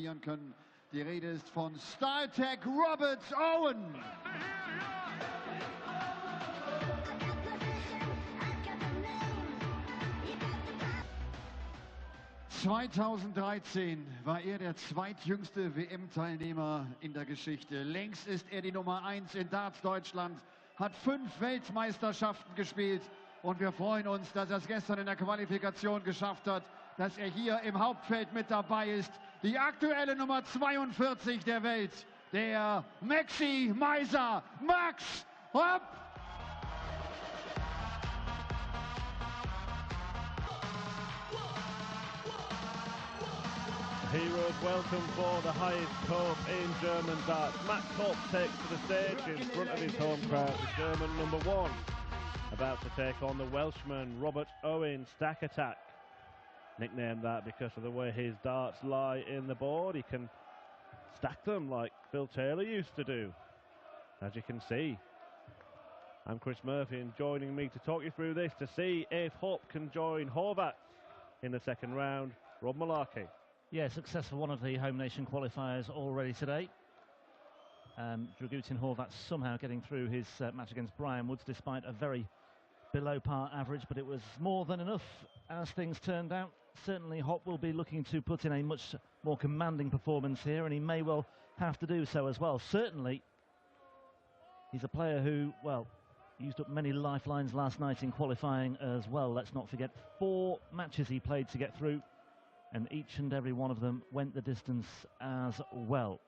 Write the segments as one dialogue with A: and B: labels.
A: trainieren können. Die Rede ist von StarTech Robert Owen. ...2013 war er der zweitjüngste WM-Teilnehmer in der Geschichte. Längst ist er die Nummer 1 in Darts Deutschland, hat 5 Weltmeisterschaften gespielt und wir freuen uns, dass er es gestern in der Qualifikation geschafft hat, dass er hier im Hauptfeld mit dabei ist. Die aktuelle Nummer 42 der Welt, der Maxi-Meiser Max Hopp.
B: Heroes welcome for the highest court in German darts. Max Hopp takes to the stage in front of his home crowd, the German number 1. About to take on the Welshman Robert Owen, Stack Attack. Nicknamed that because of the way his darts lie in the board. He can stack them like Phil Taylor used to do, as you can see. I'm Chris Murphy, and joining me to talk you through this to see if Hopp can join Horvat in the second round, Rob Malarkey.
C: Yeah, success for one of the home nation qualifiers already today. Dragutin Horvat somehow getting through his match against Brian Woods despite a very below par average, but it was more than enough as things turned out. Certainly Hopp will be looking to put in a much more commanding performance here, and he may well have to do so as well. Certainly he's a player who, well, used up many lifelines last night in qualifying as well. Let's not forget 4 matches he played to get through, and each and every one of them went the distance as well.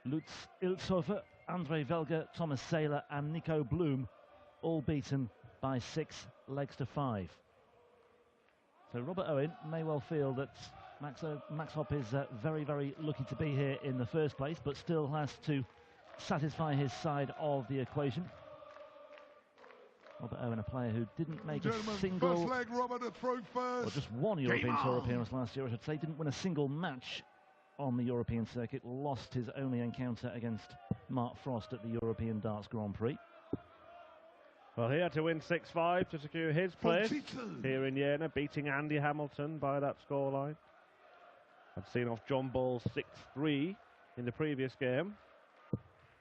C: Lutz Ilshofer, Andre Velger, Thomas Saylor and Nico Bloom all beaten by 6 legs to 5. So Robert Owen may well feel that Max Hopp is very, very lucky to be here in the first place, but still has to satisfy his side of the equation. Robert Owen, a player who didn't make a single,
D: first leg, Robert, a throw first.
C: Or just one European Tour appearance last year, I should say. Didn't win a single match on the European circuit. Lost his only encounter against Mark Frost at the European Darts Grand Prix.
B: Well, he had to win 6-5 to secure his place here in Jena, beating Andy Hamilton by that scoreline. I'd seen off John Ball 6-3 in the previous game.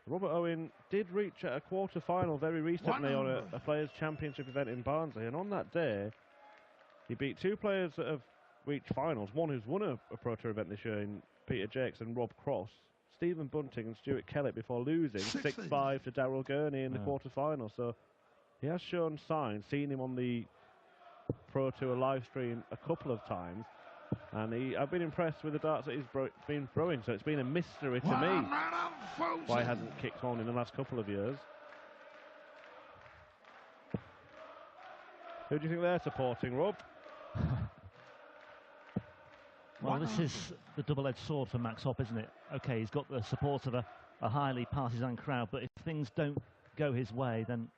B: Robert Owen did reach a quarter-final very recently on a Players' Championship event in Barnsley, and on that day he beat 2 players that have reached finals. One who's won a Pro Tour event this year in Peter Jakes and Rob Cross, Stephen Bunting and Stuart Kellett, before losing 6-5 to Darryl Gurney in the quarter-final. So he has shown signs, seen him on the Pro Tour live stream a couple of times, and I've been impressed with the darts that he's been throwing, so it's been a mystery to me why he hasn't kicked on in the last couple of years. Who do you think they're supporting, Rob?
C: Well, this is the double-edged sword for Max Hopp, isn't it? Okay, he's got the support of a highly partisan crowd, but if things don't go his way, then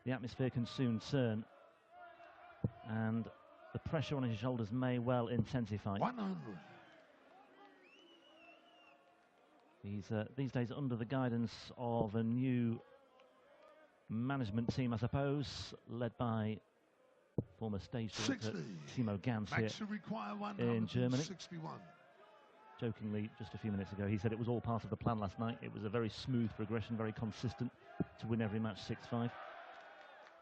C: the atmosphere can soon turn, and the pressure on his shoulders may well intensify.
D: 100.
C: He's these days under the guidance of a new management team, I suppose, led by former stage director Timo Ganz here in Germany. Jokingly, just a few minutes ago, he said it was all part of the plan last night. It was a very smooth progression, very consistent to win every match 6-5.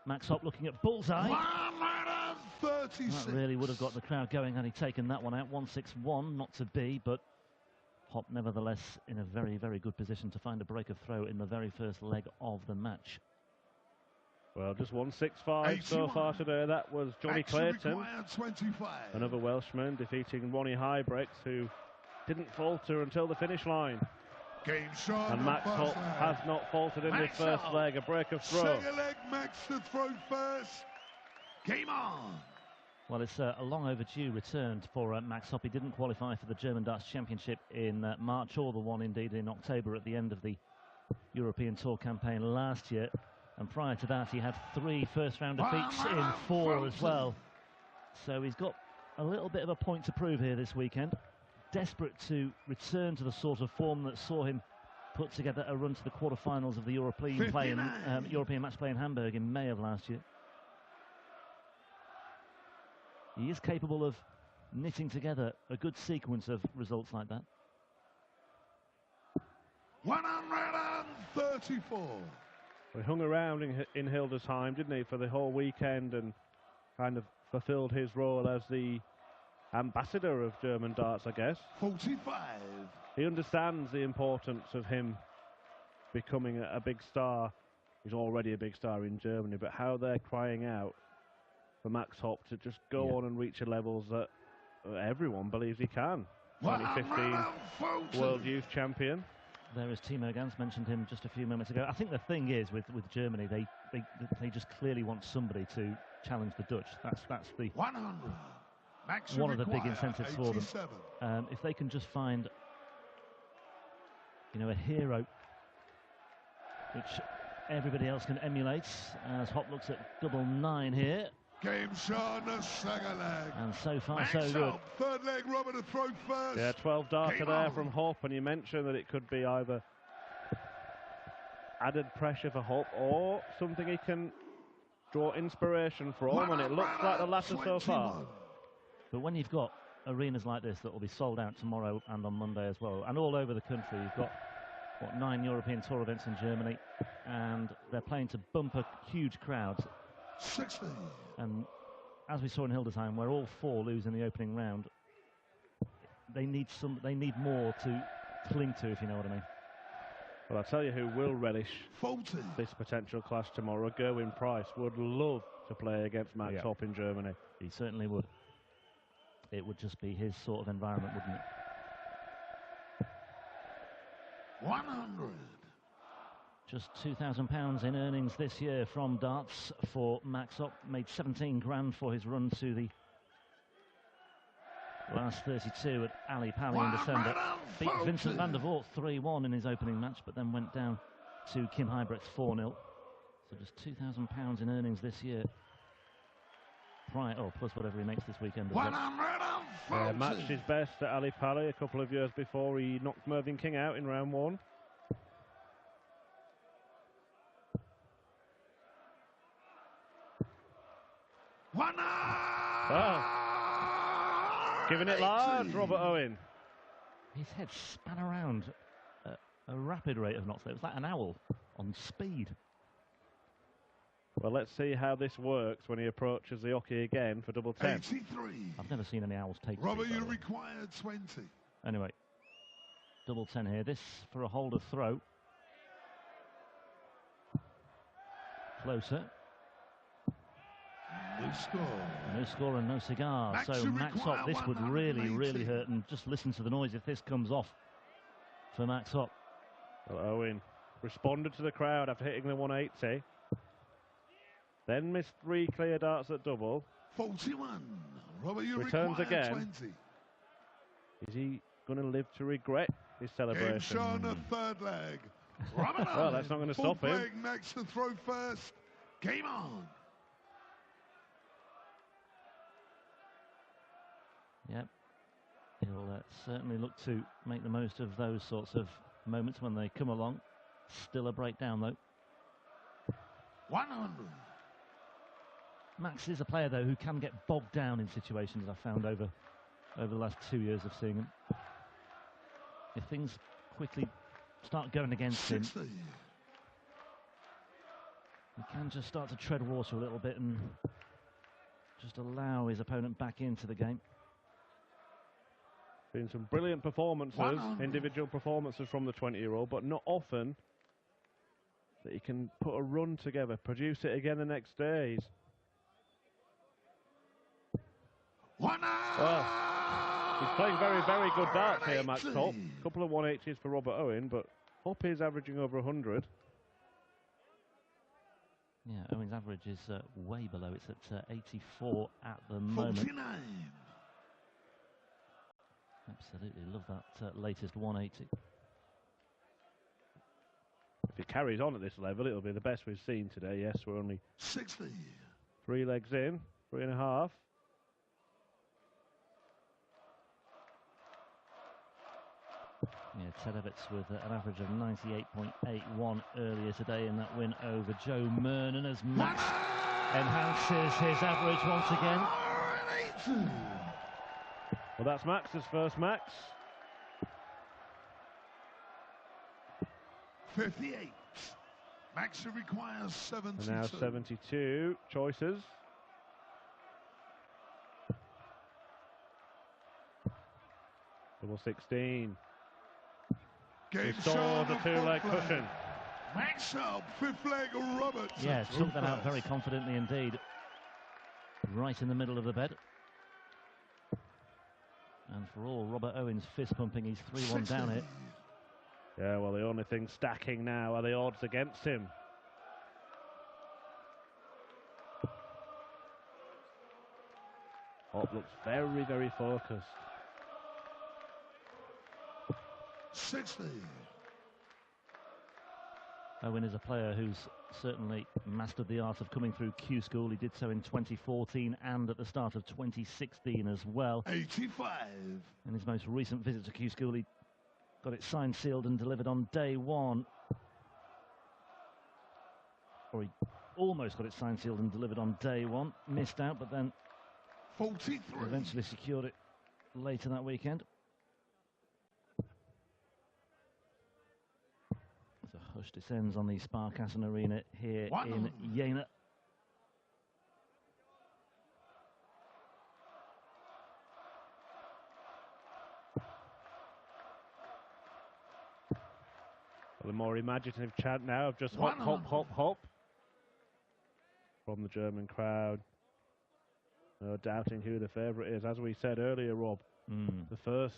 C: Max Hopp looking at bullseye.
D: 136.
C: That really would have got the crowd going had he taken that one out. 161, not to be, but Hopp nevertheless in a very, very good position to find a break of throw in the very first leg of the match.
B: Well, just 165 so far today. That was Johnny Clayton, another Welshman, defeating Ronnie Highbricks, who didn't falter until the finish line.
D: Game shot.
B: And Max Hopp has not faltered in this first leg. A break of throw.
D: Second leg, Max to throw first. Game on.
C: Well, it's a long overdue return for Max Hopp. He didn't qualify for the German Darts Championship in March, or the one indeed in October at the end of the European Tour campaign last year. And prior to that, he had 3 first-round defeats in 4 as well. So he's got a little bit of a point to prove here this weekend. Desperate to return to the sort of form that saw him put together a run to the quarterfinals of the European match play in Hamburg in May of last year. He is capable of knitting together a good sequence of results like that.
D: 134.
B: He hung around in Hildesheim, didn't he, for the whole weekend and kind of fulfilled his role as the ambassador of German darts, I guess.
D: 45.
B: He understands the importance of him becoming a big star. He's already a big star in Germany, but how they're crying out for Max Hopp to just go on and reach the levels that everyone believes he can. 2015 World Youth Champion.
C: There is Timo Gans, mentioned him just a few moments ago. I think the thing is with Germany, they just clearly want somebody to challenge the Dutch. That's the
D: 100.
C: One of the big incentives
D: 87.
C: for them. If they can just find, a hero which everybody else can emulate, as Hopp looks at double 9 here.
D: Game shot, the second leg.
C: And so far, so good.
D: Up, third leg, Robert to throw first.
B: Yeah, 12 darter there from Hopp, and you mentioned that it could be either added pressure for Hopp or something he can draw inspiration from, and it looks like the latter so far.
C: But when you've got arenas like this that will be sold out tomorrow and on Monday as well, and all over the country, you've got, 9 European Tour events in Germany, and they're playing to bumper huge crowds.
D: 60.
C: And as we saw in Hildesheim, where all 4 lose in the opening round, they need more to cling to, if you know what I mean.
B: Well, I'll tell you who will relish
D: 40.
B: This potential clash tomorrow. Gerwin Price would love to play against Max Hopp in Germany.
C: He certainly would. It would just be his sort of environment, wouldn't it?
D: 100.
C: Just £2,000 in earnings this year from darts for Max Hopp. Made 17 grand for his run to the last 32 at Ali Pali in December. Beat Vincent van der Voort 3-1 in his opening match, but then went down to Kim Huybrechts 4-0. So just £2,000 in earnings this year. Plus whatever he makes this weekend.
B: Matched his best at Ali Pali a couple of years before. He knocked Mervyn King out in round 1. Giving it large, Robert Owen.
C: His head span around at a rapid rate of knots. It was like an owl on speed.
B: Well, let's see how this works when he approaches the hockey again for double 10.
D: 83.
C: I've never seen any owls take
D: Robert,
C: speed,
D: you required 20.
C: Anyway, double 10 here. This for a holder throw. Closer.
D: No score.
C: No score and no cigar. So Max Hopp, this would really hurt. And just listen to the noise if this comes off for Max Hopp.
B: Well, Owen responded to the crowd after hitting the 180. Then missed 3 clear darts at double.
D: 41. Robert, you
B: returns again.
D: 20.
B: Is he going to live to regret his celebration?
D: Game shot, the third leg. Robert
B: well, that's not going to stop him.
D: Next to throw first. Game on.
C: Yep. He'll certainly look to make the most of those sorts of moments when they come along. Still a breakdown, though.
D: 100.
C: Max is a player, though, who can get bogged down in situations, I've found over the last 2 years of seeing him. If things quickly start going against him, he can just start to tread water a little bit and just allow his opponent back into the game.
B: Been some brilliant performances, individual performances from the 20-year-old, but not often that he can put a run together, produce it again the next day. Well, he's playing very good darts here, Max Hopp. A couple of 180s for Robert Owen, but Hopp is averaging over 100.
C: Yeah, Owen's average is way below. It's at 84 at the moment.
D: 49.
C: Absolutely love that latest 180.
B: If he carries on at this level, it'll be the best we've seen today. Yes, we're only
D: 60.
B: 3 legs in, 3.5.
C: Yeah, Tedevitz with an average of 98.81 earlier today in that win over Joe Mernon as Max enhances his average once again.
B: Well, that's Max's first Max.
D: 58. Max requires 72.
B: And now 72 choices. Double 16. Restores a two-leg cushion.
D: Max up, fifth leg Roberts.
C: Yeah, took that out very confidently indeed. Right in the middle of the bed. And for all Robert Owen's fist pumping, he's 3-1 down here.
B: Yeah, well, the only thing stacking now are the odds against him. Hopp looks very, very focused.
D: 60.
C: Owen is a player who's certainly mastered the art of coming through Q School. He did so in 2014 and at the start of 2016 as well.
D: 85.
C: In his most recent visit to Q School, he got it signed, sealed and delivered on day one. Or he almost got it signed, sealed and delivered on day one. Missed out, but then
D: 43.
C: Eventually secured it later that weekend. So hush descends on the Sparkassen Arena here in Jena.
B: Well, the more imaginative chant now of just hop, hop, hop, hop from the German crowd. No doubting who the favourite is. As we said earlier, Rob, the first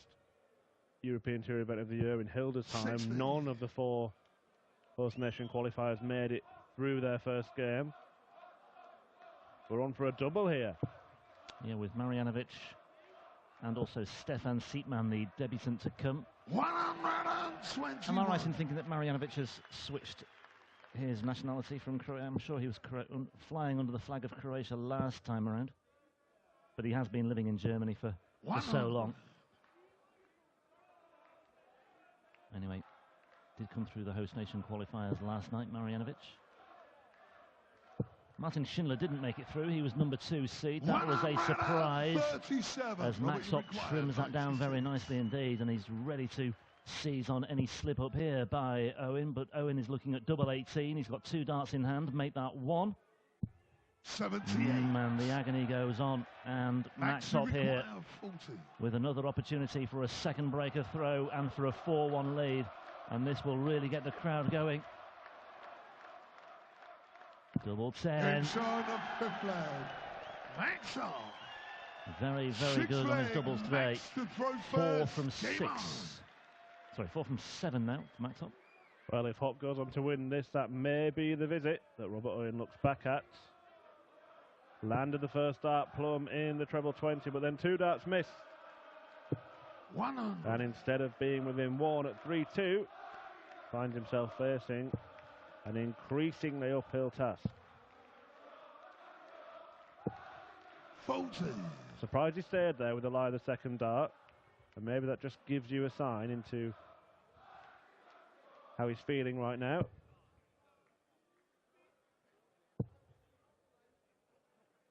B: European Tour event of the year in Hildesheim, none of the 4 host nation qualifiers made it through their first game. We're on for a double here.
C: Yeah, with Marjanovic and also Stefan Sietmann, the debutant to come.
D: 120.
C: Am I right in thinking that Marjanovic has switched his nationality from Croatia? I'm sure he was flying under the flag of Croatia last time around, but he has been living in Germany for so long. Anyway, did come through the host nation qualifiers last night, Marjanovic. Martin Schindler didn't make it through. He was number 2 seed. That was a surprise, as Max Hopp trims that down very nicely indeed, and he's ready to seize on any slip up here by Owen, but Owen is looking at double 18. He's got 2 darts in hand, make that 1.
D: 78.
C: And the agony goes on, and Max Hopp here with another opportunity for a second breaker throw and for a 4-1 lead, and this will really get the crowd going. Double 10.
D: Inside the fifth leg. Max Hopp.
C: Very, very good on his doubles today. 4 from 6. Sorry, 4 from 7 now for Max Hopp.
B: Well, if Hopp goes on to win this, that may be the visit that Robert Owen looks back at. Landed the first dart plumb in the treble 20, but then 2 darts missed.
D: 100.
B: And instead of being within 1 at 3-2, finds himself facing an increasingly uphill task.
D: 40.
B: Surprised he stayed there with the lie of the second dart, and maybe that just gives you a sign into how he's feeling right now.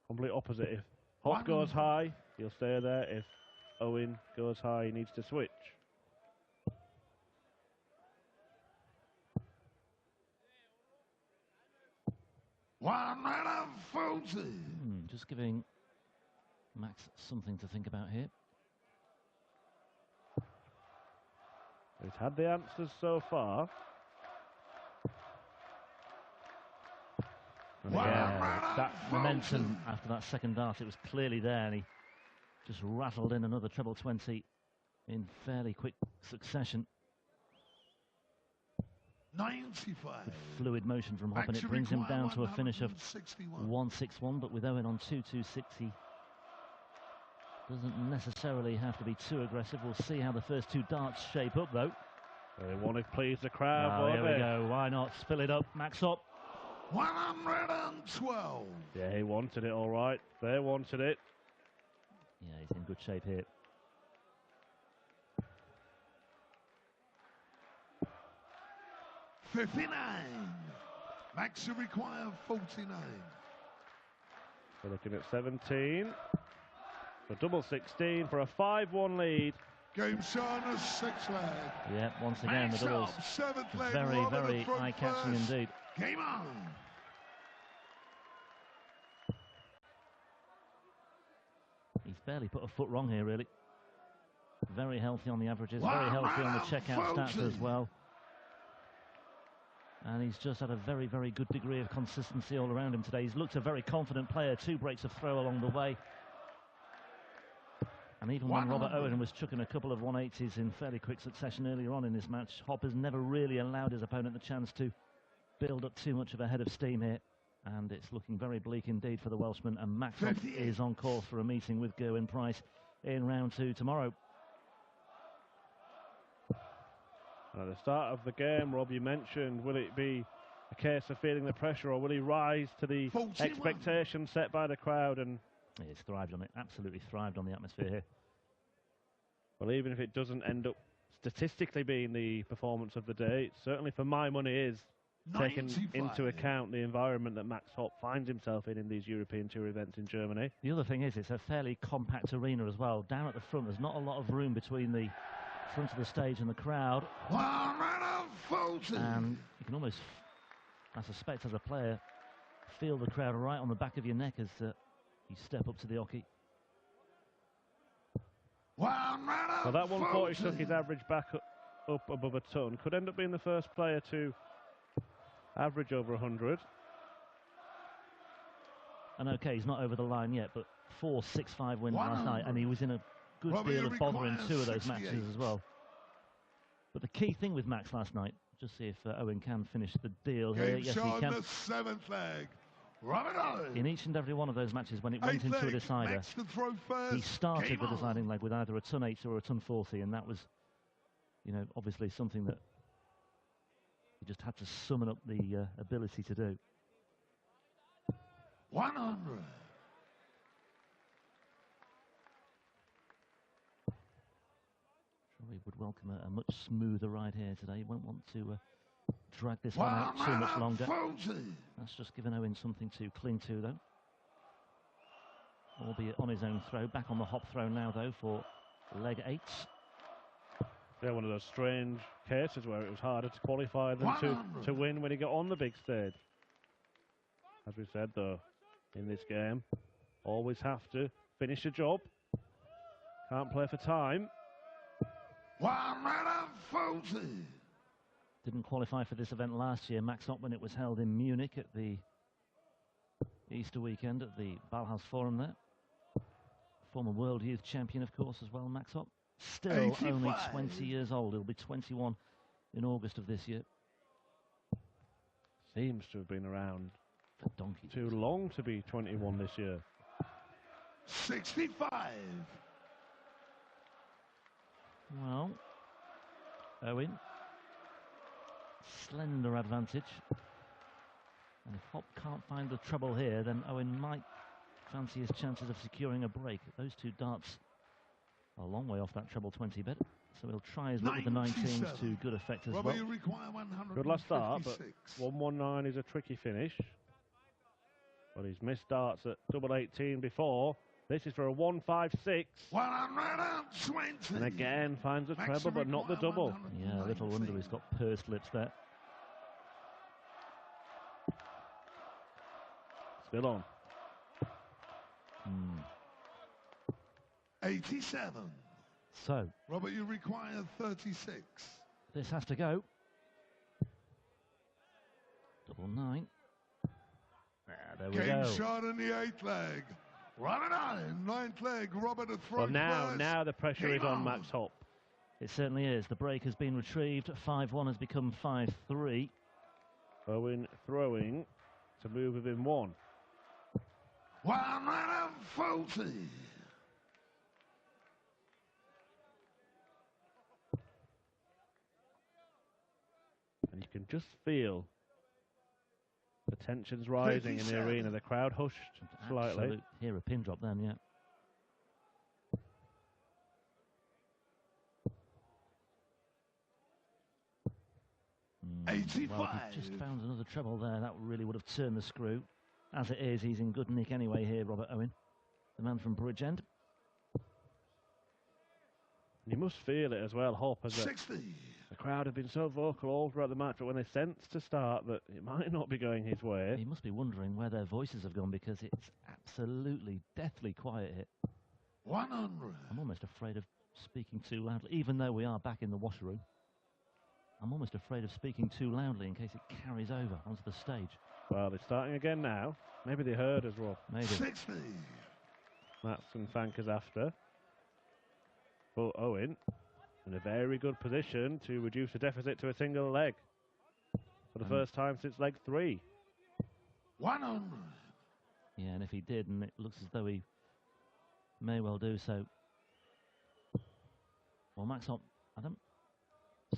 B: Complete opposite. If Hopp goes high, he'll stay there. If Owen goes high, he needs to switch.
C: Just giving Max something to think about here.
B: He's had the answers so far.
C: Yeah, that momentum after that second dart, it was clearly there, and he just rattled in another treble 20 in fairly quick succession.
D: 95.
C: Good fluid motion from Hopp, and it brings him down to a finish of 161, but with Owen on 226, he doesn't necessarily have to be too aggressive. We'll see how the first 2 darts shape up, though.
B: They want to please the crowd.
C: Here we go. Why not? Fill it up. Max Hopp.
D: 112.
B: Yeah, he wanted it all right. They wanted it.
C: Yeah, he's in good shape here.
D: $59. Max require 49.
B: We're looking at 17. For double 16 for a 5-1 lead
D: Game shot on a 6 leg.
C: Yeah, once again, the doubles.
D: 7th leg.
C: Very, very eye-catching indeed.
D: Game on.
C: He's barely put a foot wrong here, really. Very healthy on the averages, very healthy on the checkout stats as well. And he's just had a very, very good degree of consistency all around him today. He's looked a very confident player, 2 breaks of throw along the way. And even when Robert Owen was chucking a couple of 180s in fairly quick succession earlier on in this match, Hopp has never really allowed his opponent the chance to build up too much of a head of steam here. And it's looking very bleak indeed for the Welshman. And Max Hopp is on course for a meeting with Gerwyn Price in round 2 tomorrow.
B: At the start of the game, Rob, you mentioned, will it be a case of feeling the pressure, or will he rise to the expectations set by the crowd? And
C: he's thrived on it, absolutely thrived on the atmosphere here.
B: Well, even if it doesn't end up statistically being the performance of the day, it certainly for my money is taking into account the environment that Max Hopp finds himself in these European Tour events in Germany.
C: The other thing is, it's a fairly compact arena as well. Down at the front, there's not a lot of room between the front of the stage and the crowd. And you can almost, I suspect as a player, feel the crowd right on the back of your neck as you step up to the hockey.
B: Well, that 140 took his average back up above a ton. Could end up being the first player to average over 100.
C: And okay, he's not over the line yet, but 4-6-5 win last night, and he was in a good deal of bother in 2 of those matches as well. But the key thing with Max last night, just see if Owen can finish the deal here. Yes, he can.
D: The 7th leg.
C: In each and every one of those matches, when it went into a decider, he started the deciding leg with either a ton 80 or a ton 40, and that was, you know, obviously something that he just had to summon up the ability to do.
D: 100.
C: He would welcome a much smoother ride here today. He won't want to drag this one out too much longer. That's just given Owen something to cling to, though. Albeit on his own throw. Back on the Hopp throw now, though, for leg 8.
B: Yeah, one of those strange cases where it was harder to qualify than to win when he got on the big stage. As we said, though, in this game, always have to finish a job. Can't play for time.
C: Didn't qualify for this event last year, Max Hopp, when it was held in Munich at the Easter weekend at the Ballhaus Forum there. Former world youth champion, of course, as well, Max Hopp. Still only 20 years old. He'll be 21 in August of this year.
B: Seems to have been around
C: for donkey
B: too long to be 21 this year.
D: 65.
C: Well, Owen, slender advantage. And if Hopp can't find the trouble here, then Owen might fancy his chances of securing a break. Those 2 darts are a long way off that treble 20 bet, so he'll try his luck with the 19s to good effect as well.
B: Good last start, but 119 is a tricky finish. But he's missed darts at double 18 before. This is for a 156.
D: 120.
B: And again finds a treble, but not the double.
C: Yeah, little wonder he's got pursed lips there.
B: Still on.
D: 87.
C: So,
D: Robert, you require 36.
C: This has to go. Double 9. There we go.
D: Game shot in the 8th leg. Robert Owen, 9th leg. Robert a throw.
B: Well, now the pressure is on Max Hopp.
C: It certainly is. The break has been retrieved. 5-1 has become 5-3.
B: Owen throwing to move within 1.
D: 140.
B: And you can just feel the tensions rising in the arena. The crowd hushed slightly.
C: Hear a pin drop then, yeah. Well, he just found another treble there. That really would have turned the screw. As it is, he's in good nick anyway here, Robert Owen, the man from Bridgend.
B: You must feel it as well, Hopp, as
D: 60.
B: the crowd have been so vocal all throughout the match, but when they sense to start that it might not be going his way.
C: He must be wondering where their voices have gone, because it's absolutely deathly quiet here.
D: 100.
C: I'm almost afraid of speaking too loudly, even though we are back in the washer room. I'm almost afraid of speaking too loudly in case it carries over onto the stage.
B: Well, they're starting again now. Maybe they heard as well.
C: Maybe.
D: 60.
B: Mats and Fankers after. But Owen in a very good position to reduce the deficit to a single leg for the first time since leg 3.
D: 100.
C: Yeah, and if he did, and it looks as though he may well do so. Well, Max Hopp, I don't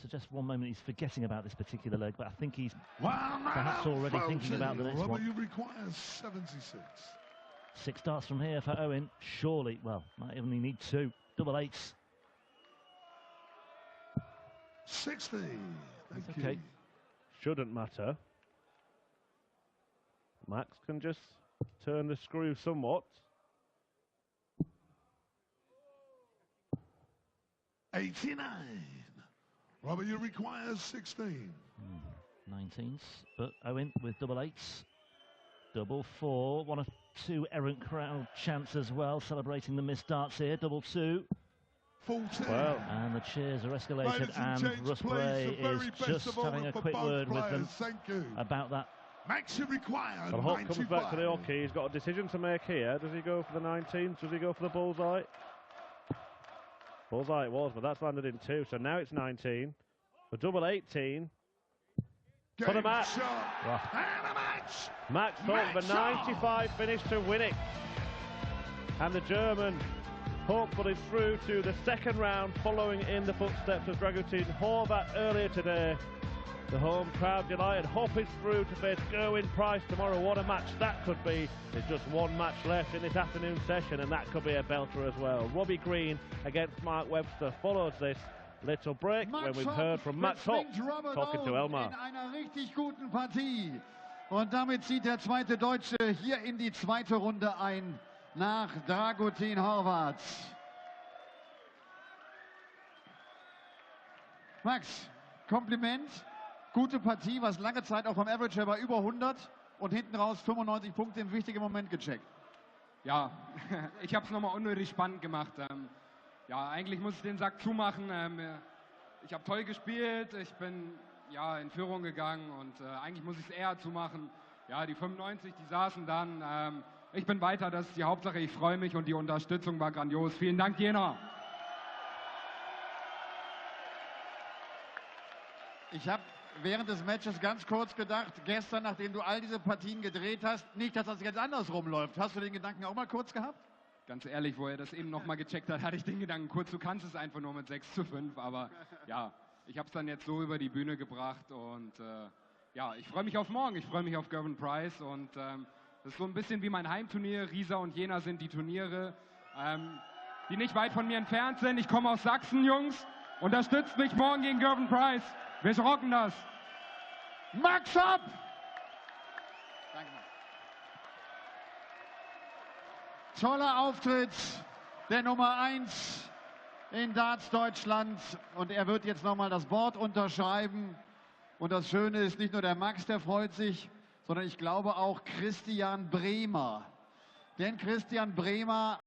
C: suggest for one moment he's forgetting about this particular leg, but I think he's perhaps already thinking about the next one.
D: You require 76.
C: 6 starts from here for Owen. Surely, well, might only need 2. Double eights.
D: 60. Thank you.
C: Okay.
B: Shouldn't matter. Max can just turn the screw somewhat.
D: 89. Robert, you require 16.
C: 19s, but Owen with double eights. Double 4, 1 of 2 errant crowd chants as well, celebrating the missed darts here. Double 2.
D: 14.
B: Well,
C: and the cheers are escalated,
D: Ladies
C: and Russ Bray is just having a quick word with them about that.
D: Max, you require
B: well, Hopp comes back to the hockey. He's got a decision to make here. Does he go for the 19? Does he go for the bullseye? Bullseye it was, but that's landed in 2. So now it's 19. For double 18. For the match.
C: Wow.
D: And a match.
B: Max Hopp, the 95 finish to win it. And the German hopefully through to the second round, following in the footsteps of Dragutin Horvat earlier today. The home crowd delighted. Hopp is through to face Gerwin Price tomorrow. What a match that could be. There's just one match left in this afternoon session, and that could be a belter as well. Robbie Green against Mark Webster follows this little break when we've heard from Max Hopp talking to Elmar.
A: In einer richtig guten Partie. Und damit zieht der zweite Deutsche hier in die zweite Runde ein, nach Dragutin Horvat. Max, Kompliment. Gute Partie, was lange Zeit auch vom Average war über 100 und hinten raus 95 Punkte im wichtigen Moment gecheckt.
E: Ja, ich habe es nochmal unnötig spannend gemacht. Ja, eigentlich muss ich den Sack zumachen. Ich habe toll gespielt, ich bin ja in Führung gegangen und eigentlich muss ich es eher zumachen. Ja, die 95, die saßen dann. Ich bin weiter, das ist die Hauptsache. Ich freue mich und die Unterstützung war grandios. Vielen Dank, Jena.
A: Ich habe während des Matches ganz kurz gedacht, gestern, nachdem du all diese Partien gedreht hast, nicht, dass das jetzt andersrum läuft. Hast du den Gedanken auch mal kurz gehabt?
E: Ganz ehrlich, wo er das eben nochmal gecheckt hat, hatte ich den Gedanken kurz, du kannst es einfach nur mit 6:5, aber ja, ich habe es dann jetzt so über die Bühne gebracht und ja, ich freue mich auf morgen, ich freue mich auf Gerwin Price und das ist so ein bisschen wie mein Heimturnier. Riesa und Jena sind die Turniere, die nicht weit von mir entfernt sind. Ich komme aus Sachsen, Jungs, unterstützt mich morgen gegen Gerwin Price. Wir rocken das.
A: Max Hopp! Danke. Toller Auftritt der Nummer 1 in Darts Deutschland. Und er wird jetzt nochmal das Board unterschreiben. Und das Schöne ist, nicht nur der Max, der freut sich, sondern ich glaube auch Christian Bremer. Denn Christian Bremer